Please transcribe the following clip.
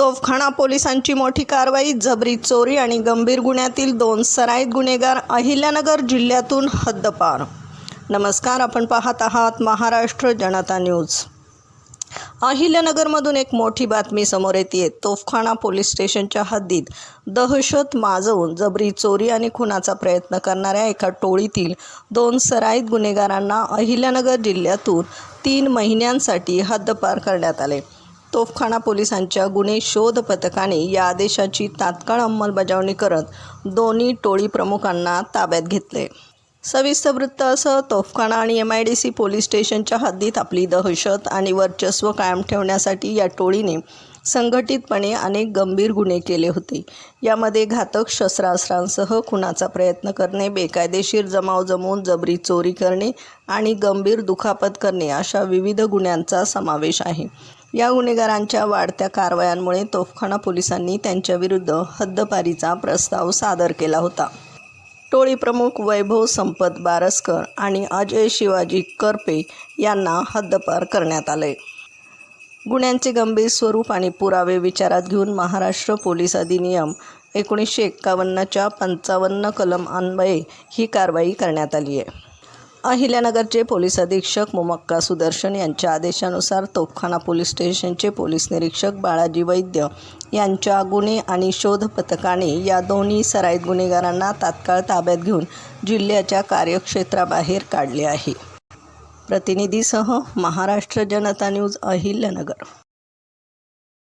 तोफखाना पोलिसांची मोठी कारवाई. जबरी चोरी आणि गंभीर गुन्ह्यातील 2 सराईत गुन्हेगार अहिल्यानगर जिल्ह्यातून हद्दपार. नमस्कार, आपण पाहत आहात महाराष्ट्र जनता न्यूज. अहिल्यानगरमधून एक मोठी बातमी समोर येते. तोफखाना पोलीस स्टेशनच्या हद्दीत दहशत माजवून जबरी चोरी आणि खुनाचा प्रयत्न करणाऱ्या एका टोळीतील 2 सराईत गुन्हेगारांना अहिल्यानगर जिल्ह्यातून 3 महिन्यांसाठी हद्दपार करण्यात आले. तोफखाना पोलिसांच्या गुन्हे शोध पथकाने या आदेशाची तात्काळ अंमलबजावणी करत दोन्ही टोळी प्रमुखांना ताब्यात घेतले. सविस्तर वृत्त असं: तोफखाना आणि MIDC पोलीस स्टेशनच्या हद्दीत आपली दहशत आणि वर्चस्व कायम ठेवण्यासाठी या टोळीने संघटितपणे अनेक गंभीर गुन्हे केले होते. यामध्ये घातक शस्त्रास्त्रांसह खुनाचा प्रयत्न करणे, बेकायदेशीर जमाव जमवून जबरी चोरी करणे आणि गंभीर दुखापत करणे अशा विविध गुन्ह्यांचा समावेश आहे. या गुन्हेगारांच्या वाढत्या कारवायांमुळे तोफखाना पोलिसांनी त्यांच्याविरुद्ध हद्दपारीचा प्रस्ताव सादर केला होता. टोळी प्रमुख वैभव संपत बारसकर आणि अजय शिवाजी करपे यांना हद्दपार करण्यात आले. गुन्ह्यांचे गंभीर स्वरूप आणि पुरावे विचारात घेऊन महाराष्ट्र पोलीस अधिनियम 1951च्या 55 कलम अन्वये ही कारवाई करण्यात आली आहे. अहिल्यानगरचे पोलीस अधीक्षक मुमक्का सुदर्शन यांच्या आदेशानुसार तोफखाना पोलीस स्टेशनचे पोलीस निरीक्षक बाळाजी वैद्य यांच्या गुन्हे आणि शोध पथकाने या दोन्ही सराईत गुन्हेगारांना तात्काळ ताब्यात घेऊन जिल्ह्याच्या कार्यक्षेत्राबाहेर काढले आहे. प्रतिनिधीसह महाराष्ट्र जनता न्यूज, अहिल्यानगर.